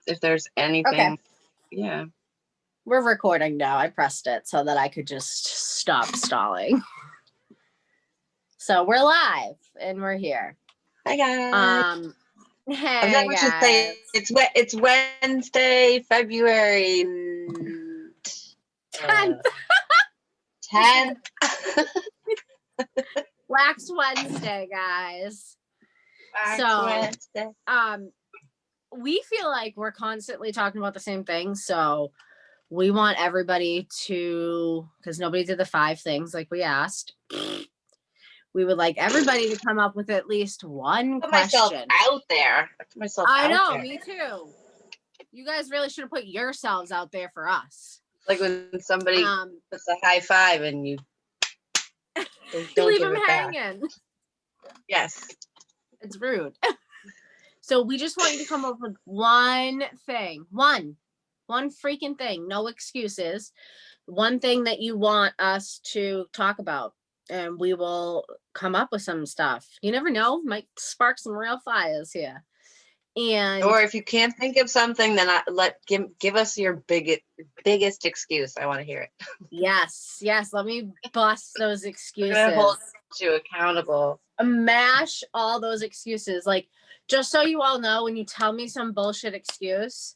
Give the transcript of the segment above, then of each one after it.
if there's Okay. anything. Yeah. We're recording now. I pressed it so that I could just stop stalling. So we're live and we're here. Hi guys. Hey I should say it's Wednesday, February 10th. 10th. Wax Wednesday, guys. Wednesday. We feel like we're constantly talking about the same thing, so we want everybody to, because nobody did the 5 things like we asked. We would like everybody to come up with at least one Put question. myself out there. I know, me too. You guys really should have put yourselves out there for us. Like when somebody puts a high five and you don't leave give them it hanging. Back. Yes. It's rude. So we just want you to come up with one thing. One freaking thing. No excuses. One thing that you want us to talk about. And we will come up with some stuff. You never know. Might spark some real fires here. And or if you can't think of something, then give us your biggest excuse. I want to hear it. Yes. Let me bust those excuses. I'm gonna hold you accountable. Mash all those excuses. Like, just so you all know, when you tell me some bullshit excuse,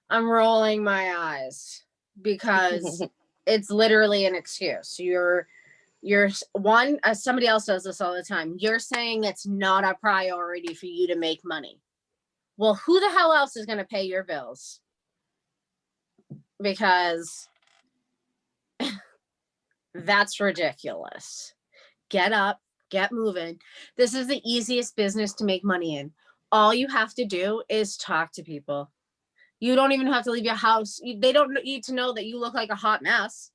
I'm rolling my eyes because it's literally an excuse. You're somebody else does this all the time. You're saying it's not a priority for you to make money. Well, who the hell else is going to pay your bills? Because that's ridiculous. Get up, get moving. This is the easiest business to make money in. All you have to do is talk to people. You don't even have to leave your house. They don't need to know that you look like a hot mess.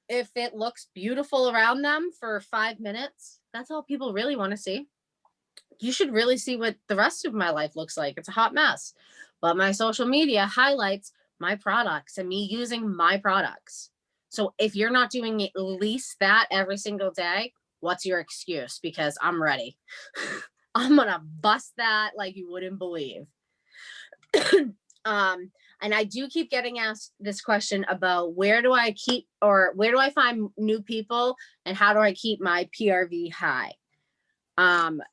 If it looks beautiful around them for 5 minutes, that's all people really want to see. You should really see what the rest of my life looks like. It's a hot mess. But my social media highlights my products and me using my products. So if you're not doing at least that every single day, what's your excuse? Because I'm ready. I'm going to bust that like you wouldn't believe. And I do keep getting asked this question about where do I find new people and how do I keep my PRV high?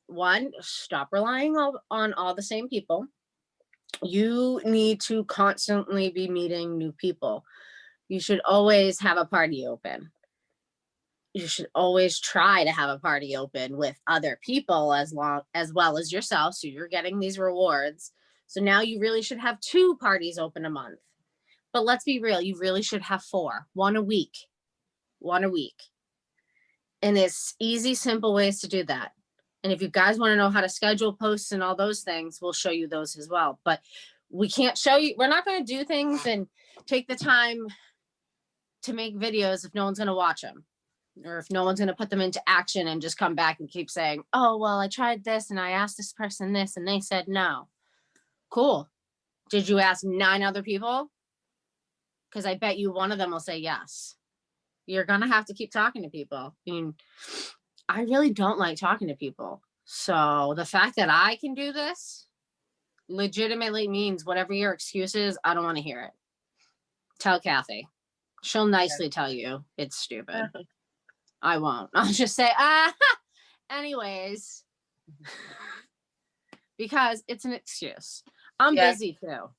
One, stop relying on all the same people. You need to constantly be meeting new people. You should always have a party open. You should always try to have a party open with other people as well as yourself. So you're getting these rewards. So now you really should have 2 parties open a month. But let's be real, you really should have 4, one a week. And it's easy, simple ways to do that. And if you guys want to know how to schedule posts and all those things, we'll show you those as well. But we can't show you, we're not going to do things and take the time to make videos if no one's going to watch them. Or if no one's going to put them into action and just come back and keep saying, oh, well, I tried this and I asked this person this and they said no. Cool. Did you ask 9 other people? Because I bet you one of them will say yes. You're going to have to keep talking to people. I mean, I really don't like talking to people. So the fact that I can do this legitimately means whatever your excuse is, I don't want to hear it. Tell Kathy. She'll nicely tell you it's stupid. I won't. I'll just say, anyways, because it's an excuse. I'm busy too.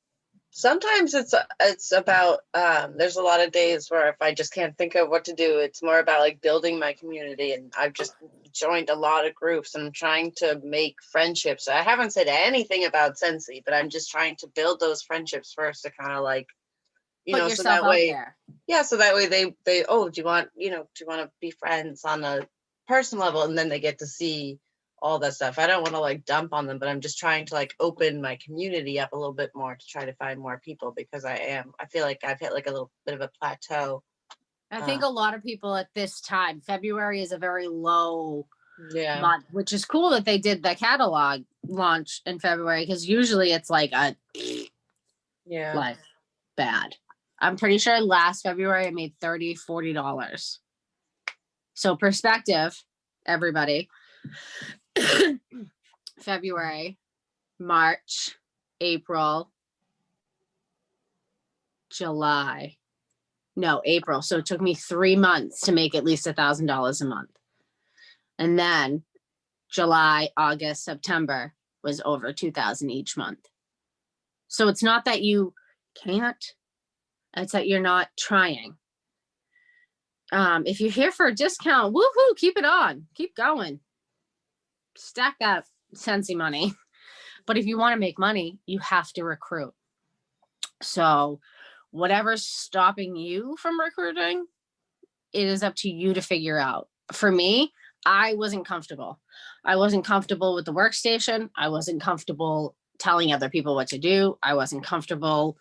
Sometimes it's about there's a lot of days where if I just can't think of what to do, it's more about like building my community, and I've just joined a lot of groups and I'm trying to make friendships. I haven't said anything about Scentsy, but I'm just trying to build those friendships first to kind of like, so that way, so that way they do you want to be friends on a personal level, and then they get to see all that stuff. I don't want to like dump on them, but I'm just trying to like open my community up a little bit more to try to find more people, because I feel like I've hit like a little bit of a plateau. I think a lot of people at this time, February is a very low month, which is cool that they did the catalog launch in February, because usually it's like like bad. I'm pretty sure last February I made $30, $40. So perspective, everybody. February, March, April, April. So it took me 3 months to make at least $1,000 a month. And then July, August, September was over 2,000 each month. So it's not that you can't, it's that you're not trying. If you're here for a discount, woohoo, keep it on, keep going. Stack that Scentsy money. But if you want to make money, you have to recruit. So whatever's stopping you from recruiting, it is up to you to figure out. For me, I wasn't comfortable. I wasn't comfortable with the workstation. I wasn't comfortable telling other people what to do. I wasn't comfortable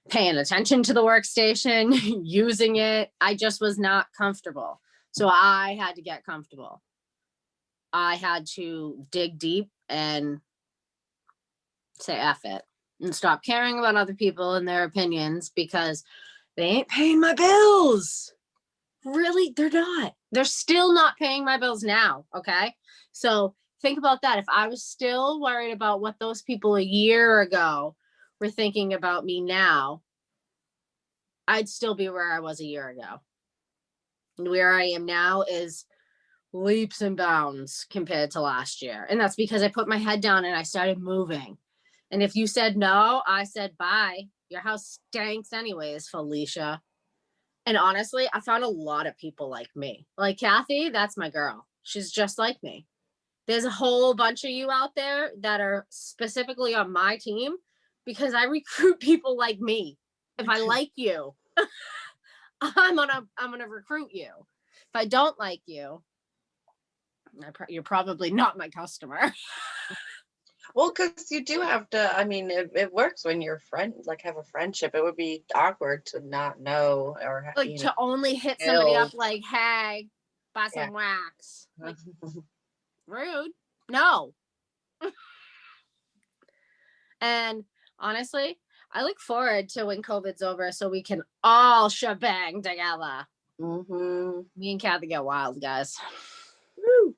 paying attention to the workstation, using it. I just was not comfortable. So I had to get comfortable. I had to dig deep and say F it and stop caring about other people and their opinions because they ain't paying my bills. Really, they're not. They're still not paying my bills now, okay? So think about that. If I was still worried about what those people a year ago were thinking about me now, I'd still be where I was a year ago. And where I am now is leaps and bounds compared to last year. And that's because I put my head down and I started moving. And if you said no, I said bye. Your house stinks anyways, Felicia. And honestly, I found a lot of people like me. Like Kathy, that's my girl. She's just like me. There's a whole bunch of you out there that are specifically on my team because I recruit people like me. If I like you, I'm gonna recruit you. If I don't like you, you're probably not my customer. Well, because you do have to, I mean, it works when you're like have a friendship. It would be awkward to not know or like to only hit somebody up like, hey, buy some wax. Like, rude. No. And honestly, I look forward to when COVID's over so we can all shebang together. Mm-hmm. Me and Kathy get wild, guys. Woo.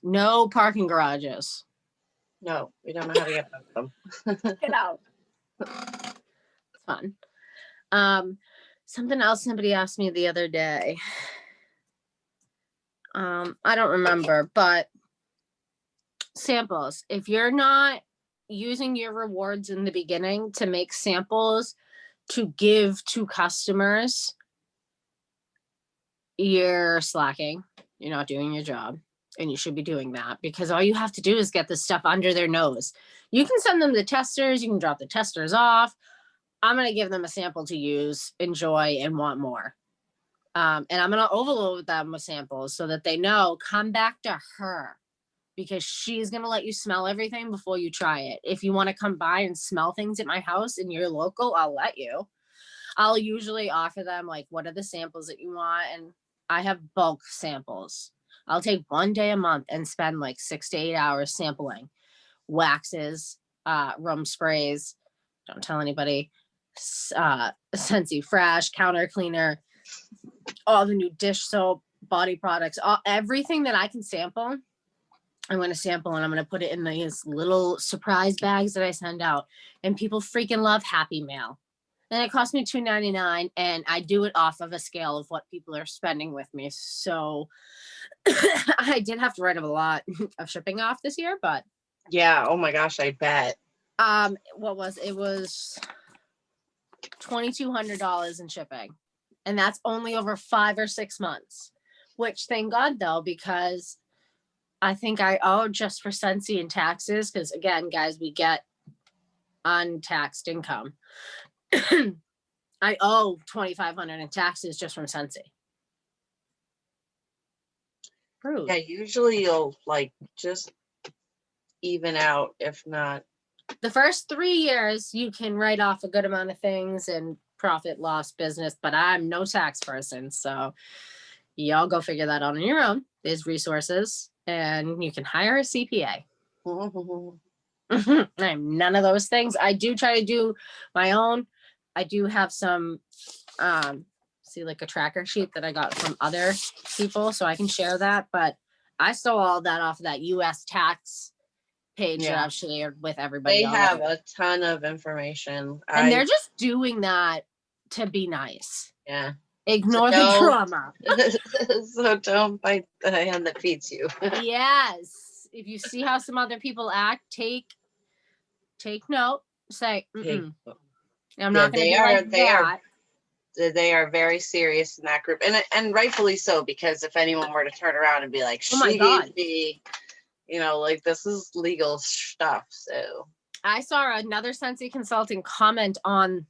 No parking garages. No, we don't know how to get them. Get out. It's fun. Something else somebody asked me the other day. I don't remember, but samples. If you're not using your rewards in the beginning to make samples to give to customers, you're slacking. You're not doing your job. And you should be doing that because all you have to do is get the stuff under their nose. You can send them the testers. You can drop the testers off. I'm going to give them a sample to use, enjoy, and want more. And I'm going to overload them with samples so that they know, come back to her because she's going to let you smell everything before you try it. If you want to come by and smell things at my house and you're local, I'll let you. I'll usually offer them like, what are the samples that you want? And I have bulk samples. I'll take 1 day a month and spend like 6 to 8 hours sampling waxes, room sprays. Don't tell anybody. Scentsy Fresh, counter cleaner, all the new dish soap, body products, everything that I can sample. I'm going to sample and I'm going to put it in these little surprise bags that I send out. And people freaking love Happy Mail. And it cost me $2.99 and I do it off of a scale of what people are spending with me. So I did have to write up a lot of shipping off this year, but yeah, oh my gosh, I bet. It was $2,200 in shipping. And that's only over 5 or 6 months, which thank God though, because I think I owe just for Scentsy and taxes. Cause again, guys, we get untaxed income. I owe $2,500 in taxes just from Scentsy. Rude. Yeah, usually you'll like just even out, if not. The first 3 years, you can write off a good amount of things and profit loss business, but I'm no tax person. So y'all go figure that out on your own. There's resources and you can hire a CPA. I'm none of those things. I do try to do my own. I do have some, see like a tracker sheet that I got from other people, so I can share that. But I stole all that off of that U.S. tax page that I've shared with everybody. They have a ton of information. And they're just doing that to be nice. Yeah. Ignore the no. drama. So don't bite the hand that feeds you. Yes. If you see how some other people act, take note. Say, I'm not going to be like that. They are very serious in that group, and rightfully so, because if anyone were to turn around and be like, Oh my God, like this is legal stuff. So I saw another Scentsy Consulting comment on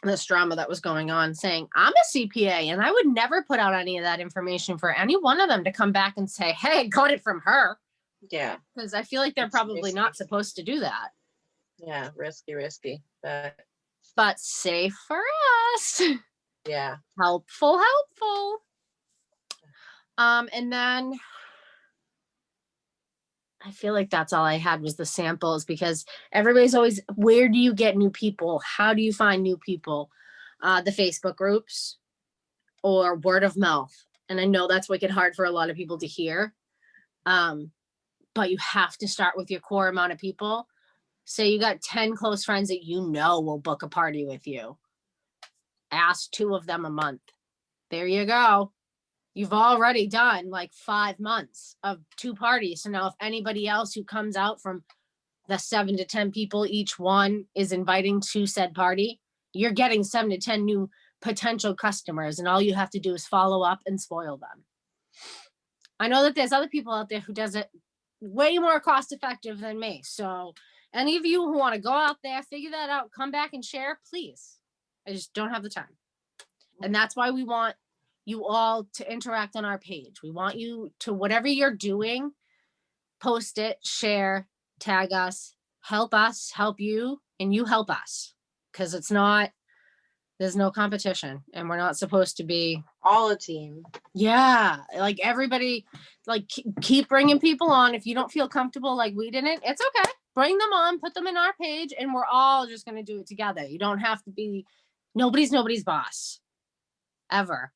this drama that was going on saying, I'm a CPA and I would never put out any of that information for any one of them to come back and say, hey, I got it from her. Yeah. Because I feel like they're probably not supposed to do that. Yeah, risky. But safe for us. Yeah. Helpful. And then I feel like that's all I had was the samples, because everybody's always, where do you get new people? How do you find new people? The Facebook groups or word of mouth. And I know that's wicked hard for a lot of people to hear. But you have to start with your core amount of people. Say you got 10 close friends that you know will book a party with you. Ask 2 of them a month. There you go. You've already done like 5 months of 2 parties. So now if anybody else who comes out from the 7 to 10 people each one is inviting to said party, you're getting 7 to 10 new potential customers, and all you have to do is follow up and spoil them. I know that there's other people out there who does it way more cost effective than me. So any of you who want to go out there, figure that out, come back and share, please. I just don't have the time. And that's why we want you all to interact on our page. We want you to, whatever you're doing, post it, share, tag us, help you, and you help us. Because there's no competition, and we're not supposed to be all a team. Yeah, like everybody, like keep bringing people on. If you don't feel comfortable, like we didn't, it's okay. Bring them on, put them in our page, and we're all just going to do it together. You don't have to be, nobody's boss, ever.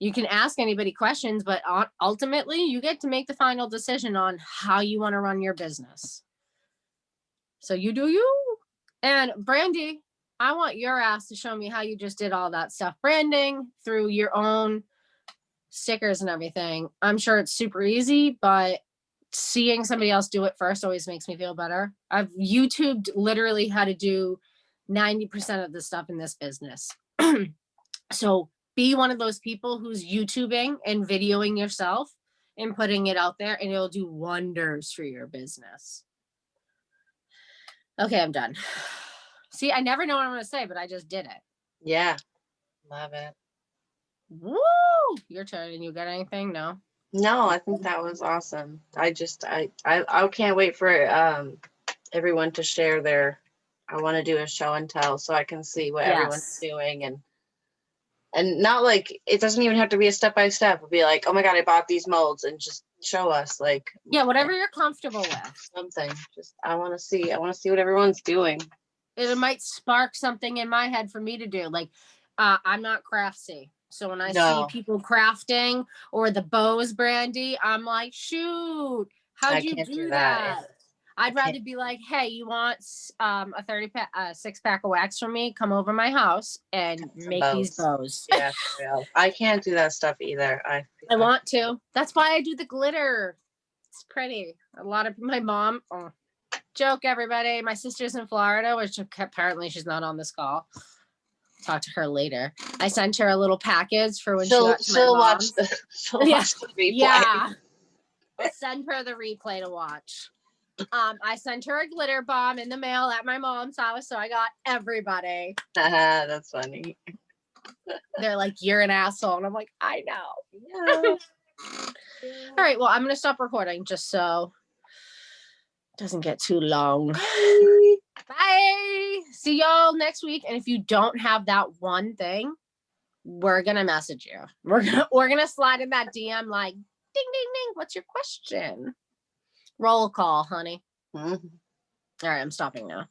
You can ask anybody questions, but ultimately you get to make the final decision on how you want to run your business. So you do you. And Brandy, I want your ass to show me how you just did all that stuff, branding through your own stickers and everything. I'm sure it's super easy, but seeing somebody else do it first always makes me feel better. I've YouTubed literally how to do 90% of the stuff in this business. So be one of those people who's YouTubing and videoing yourself and putting it out there, and it'll do wonders for your business. Okay, I'm done. See, I never know what I'm going to say, but I just did it. Yeah. Love it. Woo! Your turn. And you got anything? No? No, I think that was awesome. I can't wait for everyone to share their, I want to do a show and tell so I can see what everyone's doing, and not like, it doesn't even have to be a step-by-step. It'll be like, oh my God, I bought these molds, and just show us, like, yeah, whatever you're comfortable with. Something. Just I want to see what everyone's doing. It might spark something in my head for me to do. Like, I'm not craftsy. So when I see people crafting or the bows, Brandy, I'm like, shoot, how'd you do that? I'd rather be like, hey, you want a 6-pack of wax from me? Come over my house and make these bows. Yeah, I can't do that stuff either. I want to. That's why I do the glitter. It's pretty. A lot of my mom, joke everybody. My sister's in Florida, which apparently she's not on this call. Talk to her later. I sent her a little package for when she'll watch the replay. Yeah. I'll send her the replay to watch. I sent her a glitter bomb in the mail at my mom's house, so I got everybody. That's funny. They're like, you're an asshole. And I'm like, I know. Yeah. All right, well, I'm going to stop recording just so it doesn't get too long. Bye. See y'all next week. And if you don't have that one thing, we're going to message you. We're going to slide in that DM like, ding, ding, ding. What's your question? Roll call, honey. Mm-hmm. All right, I'm stopping now.